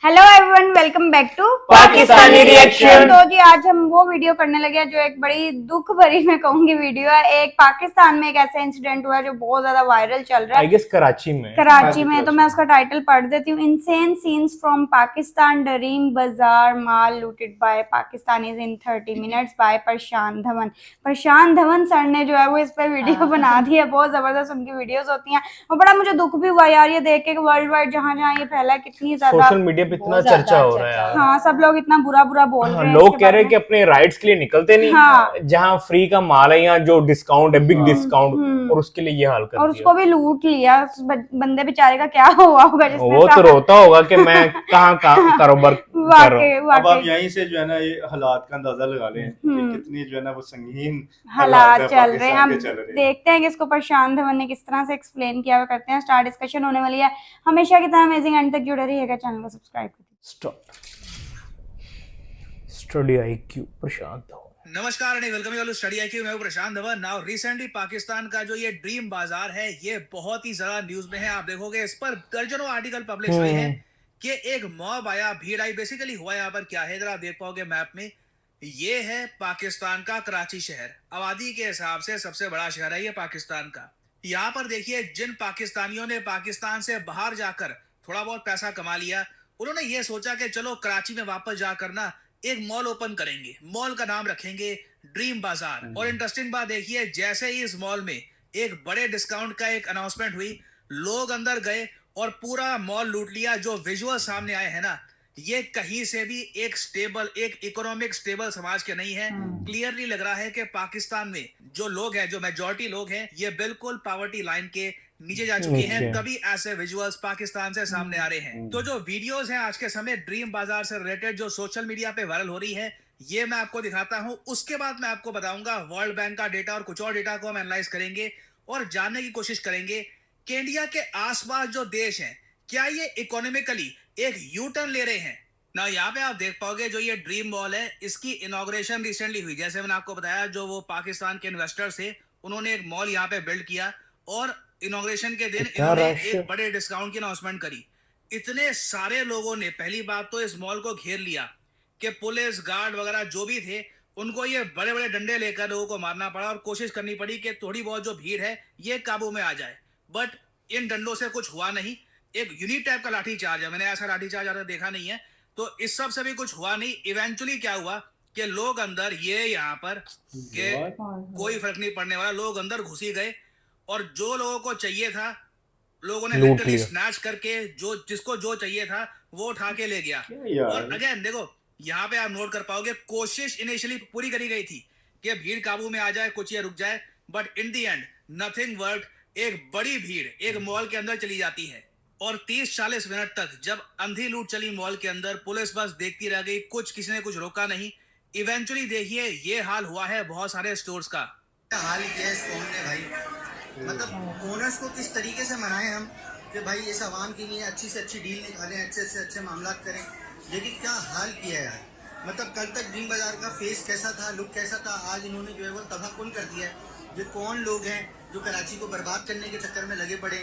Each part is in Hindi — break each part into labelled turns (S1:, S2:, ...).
S1: Hello everyone, welcome back to
S2: Pakistani reaction.
S1: तो जी आज हम वो वीडियो करने लगे हैं जो एक बड़ी दुख भरी मैं कहूंगी वीडियो है। एक पाकिस्तान में एक ऐसा इंसिडेंट हुआ है जो बहुत ज्यादा वायरल चल रहा है,
S2: आई गेस कराची में।
S1: तो मैं उसका टाइटल पढ़ देती हूँ। Insane scenes from Pakistan, Dream Bazaar mall looted by Pakistanis in 30 minutes by Prashant Dhawan sir ने जो है वो इस पे वीडियो बना दी है। बहुत जबरदस्त उनकी वीडियोस होती हैं और बड़ा मुझे दुख भी हुआ यार ये देख के वर्ल्ड वाइड जहाँ जहाँ ये फैला है, कितनी ज्यादा
S2: सोशल मीडिया पे इतना चर्चा हो रहा है यार।
S1: हाँ, सब लोग इतना बुरा बुरा बोल रहे हैं।
S2: लोग कह रहे हैं कि अपने राइट्स के लिए निकलते नहीं।
S1: हाँ।
S2: जहाँ फ्री का माल है, यहाँ जो डिस्काउंट है, बिग डिस्काउंट, और उसके लिए ये हाल कर
S1: और
S2: दिया।
S1: उसको भी लूट लिया। उस बंदे बेचारे का क्या हुआ होगा जिसने
S2: वो तो रोता होगा कि मैं कहाँ कारोबार कर रहा हूँ।
S3: अब आप यहीं से जो है ना ये हालात का अंदाजा लगा लें कि कितनी जो है ना वो संगीन
S1: हालात
S3: है
S1: चल रहे हैं। हम
S3: चल रहे हैं।
S1: देखते हैं कि इसको प्रशांत धवन ने किस तरह से एक्सप्लेन किया हुआ, करते हैं स्टार। डिस्कशन होने वाली है। हमेशा की तरह अमेजिंग एंड तक जुड़े रहिएगा, चैनल को सब्सक्राइब कर
S2: स्टडी आईक्यू प्रशांत धवन।
S4: नमस्कार and welcome you all study IQ. मैं हूं प्रशांत धवन। नाउ रिसेंटली पाकिस्तान का जो ये ड्रीम बाजार है ये बहुत ही ज्यादा न्यूज में है। आप देखोगे इस पर दर्जनों आर्टिकल पब्लिश हुए हैं कि एक मॉब आया, भीड़ आई। बेसिकली हुआ यहाँ पर क्या है, जरा आप देख पाओगे मैप में। ये है पाकिस्तान का कराची शहर, आबादी के हिसाब से सबसे बड़ा शहर है ये पाकिस्तान का। यहाँ पर देखिए जिन पाकिस्तानियों ने पाकिस्तान से बाहर जाकर थोड़ा बहुत पैसा कमा लिया, उन्होंने ये सोचा कि चलो कराची में वापस जाकर ना एक मॉल ओपन करेंगे, मॉल का नाम रखेंगे ड्रीम बाजार। और इंटरेस्टिंग बात देखिए, जैसे ही इस मॉल में एक बड़े डिस्काउंट का एक अनाउंसमेंट हुई, लोग अंदर गए और पूरा मॉल लूट लिया। जो विजुअल सामने आए हैं ना, ये कहीं से भी एक स्टेबल, एक इकोनॉमिक स्टेबल समाज के नहीं है। क्लियरली लग रहा है कि पाकिस्तान में जो लोग हैं, जो मेजॉरिटी लोग हैं, ये बिल्कुल पॉवर्टी लाइन के नीचे जा चुके हैं। तभी ऐसे विजुअल्स पाकिस्तान से सामने आ रहे हैं। तो जो वीडियोस हैं आज के समय ड्रीम बाजार से रिलेटेड जो सोशल मीडिया पे वायरल हो रही है, ये मैं आपको दिखाता हूं। उसके बाद मैं आपको बताऊंगा वर्ल्ड बैंक का डेटा और कुछ और डेटा को हम एनालाइज करेंगे और जानने की कोशिश करेंगे कि इंडिया के आसपास जो देश हैं, क्या ये इकोनॉमिकली एक यू टर्न ले रहे हैं ना। यहाँ पे आप देख पाओगे जो ये ड्रीम मॉल है, इसकी इनॉग्रेशन रिसेंटली हुई। जैसे मैंने आपको बताया, जो वो पाकिस्तान के इन्वेस्टर्स थे, उन्होंने एक मॉल यहाँ पे बिल्ड किया और इनॉग्रेशन के दिन इन्होंने एक बड़े डिस्काउंट की अनाउंसमेंट करी। इतने सारे लोगों ने पहली बात तो इस मॉल को घेर लिया कि पुलिस गार्ड वगैरह जो भी थे, उनको ये बड़े बड़े डंडे लेकर लोगों को मारना पड़ा और कोशिश करनी पड़ी कि थोड़ी बहुत जो भीड़ है ये काबू में आ जाए। बट इन डंडों से कुछ हुआ नहीं। एक यूनिक टाइप का लाठी चार्ज है, मैंने ऐसा लाठी चार्ज ज्यादा देखा नहीं है। तो इस सब से भी कुछ हुआ नहीं। इवेंचुअली क्या हुआ कि लोग अंदर, ये यहाँ पर के कोई फर्क नहीं पड़ने वाला, लोग अंदर घुसी गए और जो लोगों को चाहिए था लोगों ने लिटरली स्नैच करके जो जिसको जो चाहिए था वो उठा के ले गया। और अगेन देखो यहाँ पे आप नोट कर पाओगे, कोशिश इनिशियली पूरी करी गई थी कि भीड़ काबू में आ जाए, कुछ ये रुक जाए, but in the and nothing work. एक बड़ी भीड़ एक मॉल के अंदर चली जाती है और 30-40 मिनट तक जब अंधी लूट चली मॉल के अंदर, पुलिस बस देखती रह गई, कुछ किसी ने कुछ रोका नहीं। इवेंचुअली देखिए ये हाल हुआ है बहुत सारे स्टोर्स का।
S5: हाल किया इस कौम ने भाई, मतलब ओनर्स को किस तरीके से मनाएं हम कि भाई इस आवाम के लिए अच्छी से अच्छी डील निकालें, अच्छे से अच्छे मामला करें। लेकिन क्या हाल किया है यार, मतलब कल तक ड्रीम बाजार का फेस कैसा था, लुक कैसा था, आज इन्होंने जो है वो तबाहकुन कर दिया है। ये कौन लोग हैं जो कराची को बर्बाद करने के चक्कर में लगे पड़े।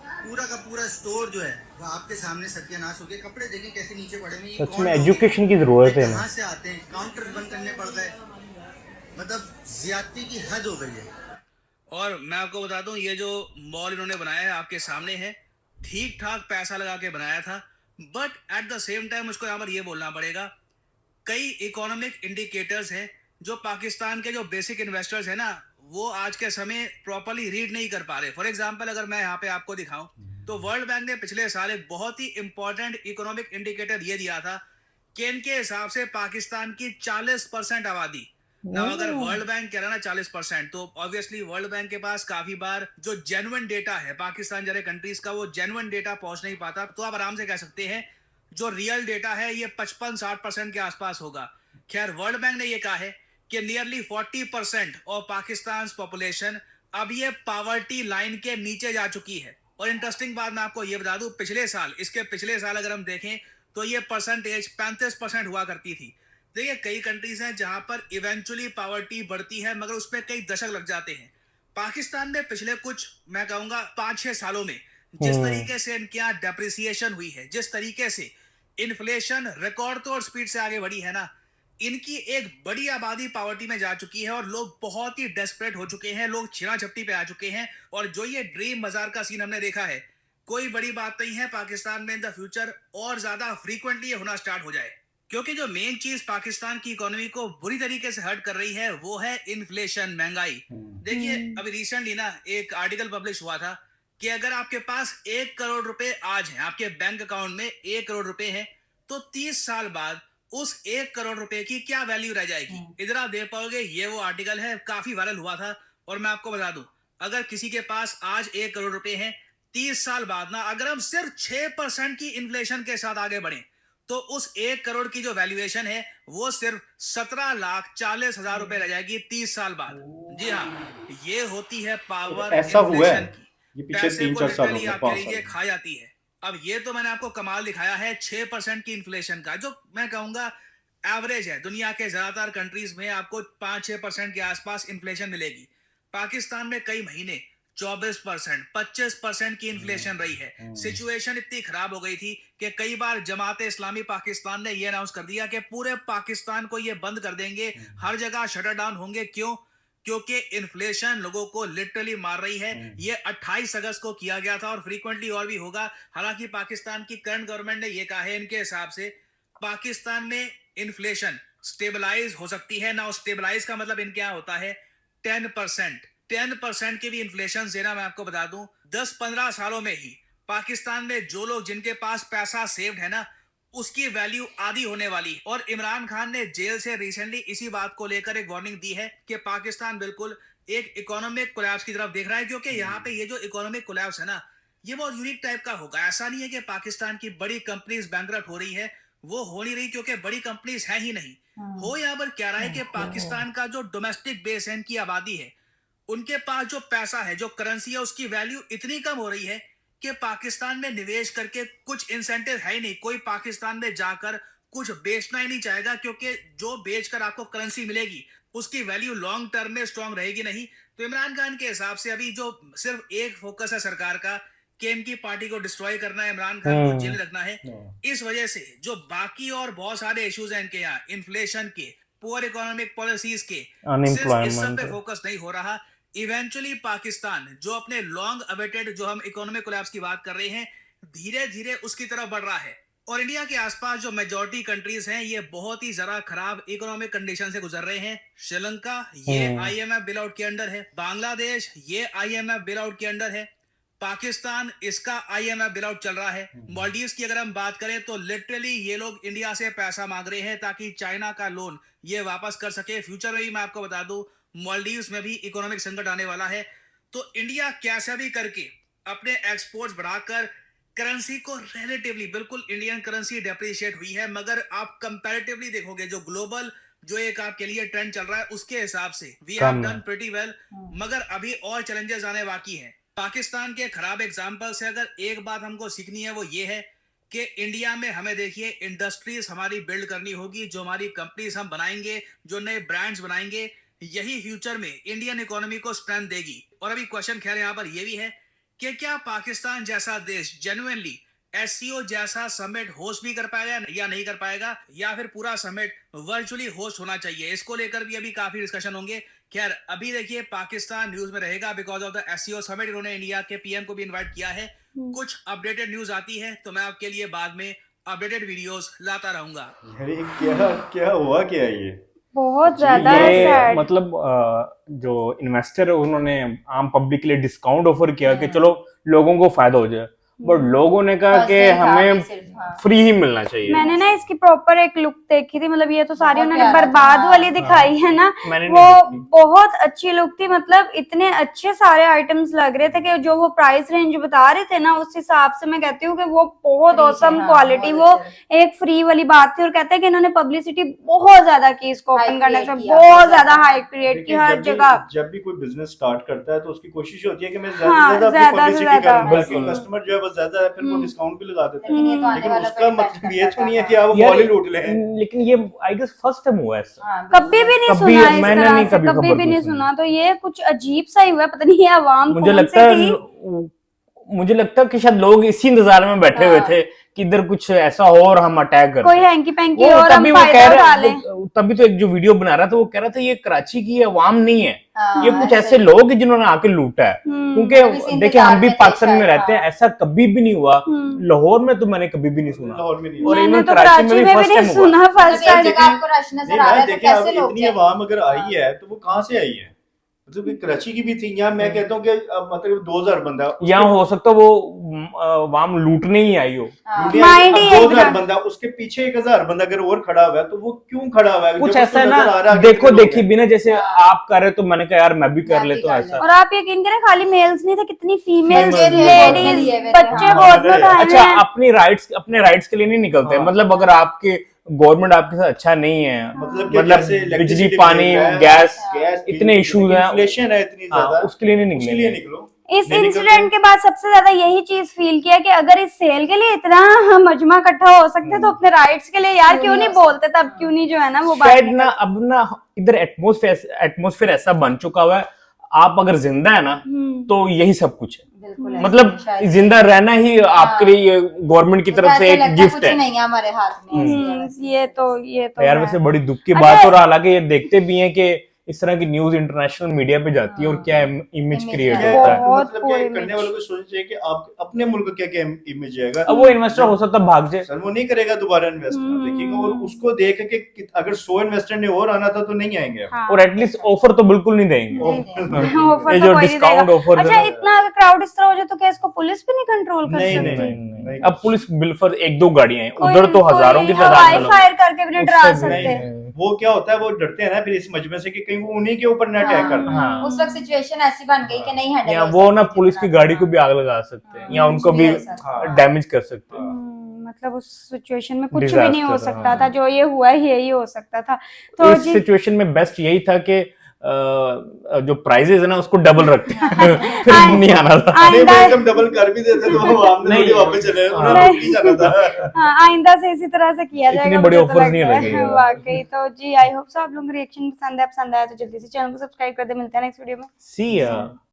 S5: पूरा का पूरा स्टोर जो है वो आपके सामने सत्यानाश हो गया। कपड़े देखें कैसे नीचे पड़े हुए।
S2: सच में एजुकेशन की जरूरत है।
S5: कहाँ से आते हैं, काउंटर बंद करने पड़ गए, मतलब ज्यादती की हद हो गई है।
S4: और मैं आपको बता दूं, ये जो मॉल इन्होंने बनाया है आपके सामने है, ठीक ठाक पैसा लगा के बनाया था। But at the same time उसको यहाँ पर ये बोलना पड़ेगा, कई इकोनॉमिक इंडिकेटर्स हैं जो पाकिस्तान के जो बेसिक इन्वेस्टर्स हैं ना, वो आज के समय प्रॉपर्ली रीड नहीं कर पा रहे। फॉर एग्जाम्पल अगर मैं यहाँ पे आपको दिखाऊं तो वर्ल्ड बैंक ने पिछले साल एक बहुत ही इंपॉर्टेंट इकोनॉमिक इंडिकेटर ये दिया था कि इनके हिसाब से पाकिस्तान की 40% आबादी ना, अगर वर्ल्ड बैंक कह रहा ना 40%, तो ऑब्वियसली वर्ल्ड बैंक के पास काफी बार जो जेन्युइन डेटा है पाकिस्तान जैसे कंट्रीज का, वो जेन्युइन डेटा पहुंच नहीं पाता। तो आप आराम से कह सकते हैं जो रियल डेटा है ये 55-60% के आसपास होगा। खैर वर्ल्ड बैंक ने ये कहा है कि नियरली 40% ऑफ पाकिस्तान पॉपुलेशन अब ये पॉवर्टी लाइन के नीचे जा चुकी है। और इंटरेस्टिंग बात मैं आपको ये बता दूं, पिछले साल, इसके पिछले साल अगर हम देखें तो ये परसेंटेज 35% हुआ करती थी। देखिए कई कंट्रीज हैं जहां पर इवेंचुअली पॉवर्टी बढ़ती है मगर उस पर कई दशक लग जाते हैं। पाकिस्तान में पिछले कुछ, मैं कहूंगा 5-6 सालों में जिस तरीके से इनके यहाँ डेप्रिसिएशन हुई है, जिस तरीके से इन्फ्लेशन रिकॉर्ड तोड़ स्पीड से आगे बढ़ी है ना, इनकी एक बड़ी आबादी पॉवर्टी में जा चुकी है और लोग बहुत ही डेस्परेट हो चुके हैं, लोग छिरा झपटी पे आ चुके हैं। और जो ये ड्रीम बाजार का सीन हमने देखा है, कोई बड़ी बात नहीं है पाकिस्तान में इन द फ्यूचर और ज्यादा फ्रीक्वेंटली होना स्टार्ट हो जाए, क्योंकि जो मेन चीज पाकिस्तान की इकोनॉमी को बुरी तरीके से हर्ट कर रही है वो है इन्फ्लेशन, महंगाई। देखिए अभी रिसेंटली ना एक आर्टिकल पब्लिश हुआ था कि अगर आपके पास 1 करोड़ रुपए आज हैं, आपके बैंक अकाउंट में 1 करोड़ रुपए हैं, तो 30 साल बाद उस 1 करोड़ रुपए की क्या वैल्यू रह जाएगी, इधर आप देख पाओगे। ये वो आर्टिकल है, काफी वायरल हुआ था। और मैं आपको बता दूं, अगर किसी के पास आज 1 करोड़ रुपए हैं, 30 साल बाद ना अगर हम सिर्फ 6% की इन्फ्लेशन के साथ आगे बढ़े तो उस 1 करोड़ की जो वैल्यूएशन है वो सिर्फ 17,40,000 रुपए रह जाएगी 30 साल बाद। जी हाँ, ये होती है पावर
S3: ऐसा हुआ है,
S4: इन्फ्लेशन की।
S3: ये पिछले
S4: पैसे
S3: 3-4
S4: को
S3: सालों
S4: literally
S3: में,
S4: आप
S3: 5
S4: कह लीजिए
S3: साल
S4: खा जाती है। अब ये तो मैंने आपको कमाल दिखाया है 6% की इन्फ्लेशन का, जो मैं कहूंगा एवरेज है। दुनिया के ज्यादातर कंट्रीज में आपको 5-6% के आसपास इन्फ्लेशन मिलेगी। पाकिस्तान में कई महीने 24%, 25% की इन्फ्लेशन रही है। सिचुएशन इतनी खराब हो गई थी कि कई बार जमात इस्लामी पाकिस्तान ने यह अनाउंस कर दिया कि पूरे पाकिस्तान को ये बंद कर देंगे, हर जगह शटर डाउन होंगे। क्यों? क्योंकि इन्फ्लेशन लोगों को लिटरली मार रही है। ये 28 अगस्त को किया गया था और फ्रीक्वेंटली और भी होगा। हालांकि पाकिस्तान की करंट गवर्नमेंट ने यह कहा है, इनके हिसाब से पाकिस्तान में इन्फ्लेशन स्टेबलाइज हो सकती है ना। स्टेबलाइज का मतलब इनके यहाँ होता है 10% की भी इन्फ्लेशन से ना, मैं आपको बता दूं 10-15 सालों में ही पाकिस्तान में जो लोग जिनके पास पैसा सेव्ड है ना, उसकी वैल्यू आधी होने वाली। और इमरान खान ने जेल से रिसेंटली इसी बात को लेकर एक वार्निंग दी है कि पाकिस्तान बिल्कुल एक इकोनॉमिक कोलैप्स की तरफ देख रहा है। क्योंकि यहाँ पे ये जो इकोनॉमिक कोलैप्स है ना, ये बहुत यूनिक टाइप का होगा। ऐसा नहीं है कि पाकिस्तान की बड़ी कंपनीज बैंकरप्ट हो रही है, वो हो नहीं रही क्योंकि बड़ी कंपनीज है ही नहीं। हो यहाँ पर क्या रहा है कि पाकिस्तान का जो डोमेस्टिक बेस है, इनकी आबादी है, उनके पास जो पैसा है, जो करेंसी है, उसकी वैल्यू इतनी कम हो रही है कि पाकिस्तान में निवेश करके कुछ इंसेंटिव है ही नहीं। कोई पाकिस्तान में जाकर कुछ बेचना ही नहीं चाहेगा, क्योंकि जो बेचकर आपको करेंसी मिलेगी उसकी वैल्यू लॉन्ग टर्म में स्ट्रांग रहेगी नहीं। तो इमरान खान के हिसाब से अभी जो सिर्फ एक फोकस है सरकार का कि इनकी पार्टी को डिस्ट्रॉय करना है, इमरान खान को जेल रखना है। इस वजह से जो बाकी और बहुत सारे इश्यूज हैं इनके यहाँ, इन्फ्लेशन के, पुअर इकोनॉमिक पॉलिसीज के, सिर्फ इस सब पे फोकस नहीं हो रहा। इवेंचुअली पाकिस्तान जो अपने लॉन्ग अवेटेड जो हम इकोनॉमिक कोलैप्स की बात कर रहे हैं, धीरे धीरे उसकी तरफ बढ़ रहा है। और इंडिया के आसपास जो मेजॉरिटी कंट्रीज हैं, ये बहुत ही जरा खराब इकोनॉमिक कंडीशन से गुजर रहे हैं। श्रीलंका ये IMF बिल आउट के अंडर है, बांग्लादेश ये IMF बिल आउट के अंडर है, पाकिस्तान इसका IMF बिल आउट चल रहा है। मालदीव्स की अगर हम बात करें तो लिटरली ये लोग इंडिया से पैसा मांग रहे हैं ताकि चाइना का लोन ये वापस कर सके। फ्यूचर में भी मैं आपको बता दूं मालदीव्स में भी इकोनॉमिक संकट आने वाला है। तो इंडिया कैसे भी करके अपने एक्सपोर्ट्स बढ़ाकर करेंसी को रिलेटिवली, बिल्कुल इंडियन करेंसी डेप्रिशिएट हुई है, मगर आप कंपैरेटिवली देखोगे जो ग्लोबल जो एक आपके लिए ट्रेंड चल रहा है उसके हिसाब से we have done pretty well. मगर अभी और चैलेंजेस आने बाकी हैं। पाकिस्तान के खराब एग्जाम्पल से अगर एक बात हमको सीखनी है वो ये है कि इंडिया में हमें देखिए इंडस्ट्रीज हमारी बिल्ड करनी होगी। जो हमारी कंपनीज हम बनाएंगे, जो नए ब्रांड्स बनाएंगे, यही फ्यूचर में इंडियन इकोनॉमी को स्ट्रेंथ देगी। और अभी क्वेश्चन खैर यहाँ पर यह भी है कि क्या पाकिस्तान जैसा देश जेन्युइनली SCO जैसा समिट होस्ट भी कर पाएगा या नहीं कर पाएगा, या फिर पूरा समिट वर्चुअली होस्ट होना चाहिए, इसको लेकर भी अभी काफी डिस्कशन होंगे। खैर अभी देखिए पाकिस्तान न्यूज में रहेगा because of the SCO summit. इन्होंने इंडिया के PM को भी इनवाइट किया है। कुछ अपडेटेड न्यूज आती है तो मैं आपके लिए बाद में अपडेटेड वीडियोस लाता रहूंगा।
S3: अरे क्या हुआ क्या ये?
S1: बहुत ज्यादा
S2: ये
S1: सैड।
S2: मतलब जो इन्वेस्टर है उन्होंने आम पब्लिक के लिए डिस्काउंट ऑफर किया कि चलो लोगों को फायदा हो जाए, बट लोगों ने कहा कि हमें फ्री ही मिलना चाहिए।
S1: मैंने ना इसकी प्रॉपर एक लुक देखी थी, मतलब ये तो सारी उन्होंने बर्बाद वाली दिखाई है ना, वो बहुत अच्छी लुक थी। मतलब इतने अच्छे सारे आइटम्स लग रहे थे कि जो वो प्राइस रेंज बता रहे थे ना, उस हिसाब से मैं कहती हूँ कि वो बहुत औसम क्वालिटी, वो एक फ्री वाली बात थी। और कहते हैं कि इन्होंने पब्लिसिटी बहुत ज्यादा की इसको ओपन करने से, बहुत ज्यादा हाइप क्रिएट की हर जगह।
S3: जब भी कोई बिजनेस स्टार्ट करता है तो उसकी कोशिश होती है कि मैं
S1: हाँ,
S3: ज्यादा पब्लिसिटी करूं,
S2: बिल्कुल।
S3: कस्टमर जो है वो ज्यादा है, फिर वो डिस्काउंट भी लगा देते हैं।
S6: लेकिन ये तो आने
S3: लेकिन
S6: वाला
S3: उसका मतलब ये तो नहीं है कि आप
S2: यार,
S3: मॉल ही लूट ले।
S2: लेकिन ये आई गेस फर्स्ट टाइम हुआ है ऐसा।
S1: कभी भी नहीं
S2: कभी
S1: सुना इस
S2: मैंने
S1: तरह
S2: नहीं
S1: से,
S2: कभी
S1: कभी
S2: खबर
S1: भी नहीं
S2: सुनी।
S1: सुना। तो ये कुछ अजीब सा ही हुआ है, पता नहीं ये आवाम
S2: मुझे
S1: कौन
S2: लगता
S1: सी
S2: है
S1: थी।
S2: मुझे लगता है कि शायद लोग इसी इंतजार में बैठे हुए थे कि इधर कुछ ऐसा हो और हम अटैक कर
S1: कोई हैंकी पैंकी
S2: वो
S1: और हम
S2: तभी वो
S1: फायदा
S2: कह
S1: उठा
S2: रहे
S1: लें।
S2: तभी तो एक जो वीडियो बना रहा था वो कह रहा था ये कराची की अवाम नहीं है,
S6: हाँ,
S2: ये कुछ ऐसे लोग हैं जिन्होंने आके लूटा है।
S6: मतलब
S2: क्योंकि
S6: इसी
S2: देखिए हम भी
S6: इंतजार में थे
S2: पाकिस्तान में
S6: शायद,
S2: रहते हैं,
S6: हाँ।
S2: ऐसा कभी भी नहीं हुआ। लाहौर में तो मैंने कभी भी नहीं सुना,
S3: लाहौर में नहीं
S2: और
S1: मैंने
S2: इवन
S1: तो
S2: कराची
S1: कराची
S2: में भी
S1: में भी
S2: फर्स्ट
S1: नहीं
S2: टाइम हुआ।
S1: सुना, फर्स्ट
S6: मतलब एक
S1: टाइम।
S6: जगह आपको रश नजर आ रहा है तो
S3: देखिए, अब
S6: कैसे लोग
S3: इतनी
S6: जाएं?
S3: अवाम अगर आई है तो वो कहाँ से आई है? मतलब कि कराची की भी थी, यहाँ मैं कहता हूँ कि अब मतलब 2000 बंदा
S2: यहाँ हो सकता है वो अवाम लूटने ही आई हो।
S6: हाँ।
S3: लूटने
S1: माइंड
S3: अब
S1: ही यही
S3: 2000
S1: बना।
S3: बंदा, उसके पीछे 1000 बंदा अगर और खड़ा हुआ है तो वो क्यों खड़ा हुआ है?
S2: कुछ
S3: जब
S2: ऐसा है
S3: उसको नजर आ रहा
S2: ना,
S3: है कि
S2: देखो
S3: कितने लोग
S2: देखी
S3: हैं।
S2: बिना जैसे
S6: हाँ।
S2: आप कर रहे तो मैंने कहा यार मैं भी कर
S6: मैं भी
S2: लेता हूँ
S6: कर
S2: ऐसा।
S6: लेता
S1: और आप यकीन करें खाली मेल्स नहीं थे, कितनी फीमेल्स,
S2: Females,
S1: लेडीज,
S6: लिए हुए थे,
S1: बच्चे
S6: हाँ।
S1: गोद में उठाए
S2: अच्छा,
S1: हुए हैं।
S2: अपने राइट्स के लिए नहीं निकलते।
S3: हाँ।
S2: मतलब अगर आपके गवर्नमेंट आपके साथ अच्छा नहीं है,
S3: कि
S2: मतलब
S3: जैसे
S2: बिजली
S3: electricity
S2: पानी
S3: bill है,
S2: गैस
S3: गैस
S2: इतने इश्यूज हैं,
S3: इन्फ्लेशन है इतनी
S2: हाँ,
S3: ज्यादा,
S2: उसके लिए नहीं
S3: उसके
S2: निकलेंगे।
S3: लिए निकलो।
S1: इस
S3: नहीं निकलते।
S1: इंसिडेंट के बाद सबसे ज्यादा यही चीज फील किया कि अगर इस सेल के लिए इतना मजमा इकट्ठा हो सकते तो अपने राइट्स के लिए यार क्यों नहीं बोलते, तब क्यों नहीं जो है ना वो बात
S2: शायद ना
S1: निकलती।
S2: अब ना इधर एटमोसफेयर ऐसा बन चुका हुआ है, आप अगर जिंदा है ना तो यही सब कुछ है।
S6: बिल्कुल ऐसे
S2: मतलब
S6: शायद।
S2: जिंदा रहना ही आपके लिए गवर्नमेंट की तरफ से
S6: ऐसा
S2: एक
S6: लगता है
S2: गिफ्ट
S6: कुछ
S2: है।
S6: नहीं है हमारे हाथ में ऐसी है वैसे।
S1: ये तो
S2: यार
S1: है।
S2: वैसे बड़ी दुख की
S1: अच्छा,
S2: बात, और हालांकि ये देखते भी हैं कि इस तरह की न्यूज इंटरनेशनल मीडिया पे जाती है और क्या इमेज
S6: Image
S2: क्रिएट
S6: है।
S2: होता है।
S1: बहुत
S3: मतलब
S1: poor
S3: कि करने
S1: image।
S3: वालों को सोचना चाहिए कि आप अपने मुल्क का क्या क्या इमेज आएगा।
S2: अब वो इन्वेस्टर हो सकता है भाग जाए,
S3: सर वो नहीं करेगा दोबारा इन्वेस्ट, देखिएगा, और उसको देख के अगर 100 इन्वेस्टर ने और आना था तो नहीं आएंगे अब।
S1: हाँ।
S2: और एटलीस्ट ऑफर तो बिल्कुल नहीं देंगे।
S1: ऑफर
S2: ये
S1: तो
S2: जो
S1: कोई नहीं
S2: डिस्काउंट
S1: देगा।
S2: ऑफर
S1: अच्छा, इतना क्राउड इस तरह हो जाए तो क्या इसको पुलिस भी नहीं कंट्रोल कर
S3: नहीं,
S1: सकती?
S3: नहीं।
S2: अब पुलिस बिल्कुल एक दो गाड़ियां हैं,
S1: कोई-
S2: उधर तो हजारों
S1: कोई
S2: की तादाद
S1: हवाई
S2: में लोग।
S1: फायर करके भी नहीं डरा
S2: उससे भी
S1: सकते।
S2: नहीं।
S3: वो क्या होता है, वो डरते हैं ना फिर इस मजमे से कि कहीं वो उन्हीं के ऊपर न अटैक कर दें।
S2: हाँ।
S6: उस वक्त सिचुएशन ऐसी बन गई कि नहीं हैंडल
S2: या
S6: हो
S2: वो ना
S6: सकती
S2: पुलिस की
S6: जितना।
S2: गाड़ी को भी आग लगा सकते हैं, या उनको भी
S6: हो सकता
S3: है।
S2: डैमेज कर सकते हैं।
S1: मतलब उस सिचुएशन में कुछ भी नहीं हो
S2: Disaster,
S1: सकता
S2: हाँ।
S1: था, जो ये हुआ यही हो सकता था। तो
S2: इस
S1: जी
S2: सिचुएशन में बेस्ट यही था कि जो प्राइजेस है ना उसको डबल रखते फिर नहीं आना था।
S3: नहीं, वो
S1: आइंदा
S3: एकदम डबल कर भी देते तो वो हमने
S2: नहीं।
S3: थोड़ी वापस चले,
S2: हाँ।
S3: उन्होंने रुक ही जाना था।
S1: हाँ, आइंदा से इसी तरह से किया
S2: इतनी
S1: जाएगा,
S2: बड़ी
S1: मुझे तो
S2: offers नहीं
S1: लगता है।
S2: लगेगी।
S1: वाकई। तो जी आई होप सो आप लोगों को रिएक्शन पसंद आया तो जल्दी से चैनल को सब्सक्राइब कर दे। मिलते हैं नेक्स्ट वीडियो में।
S2: See ya.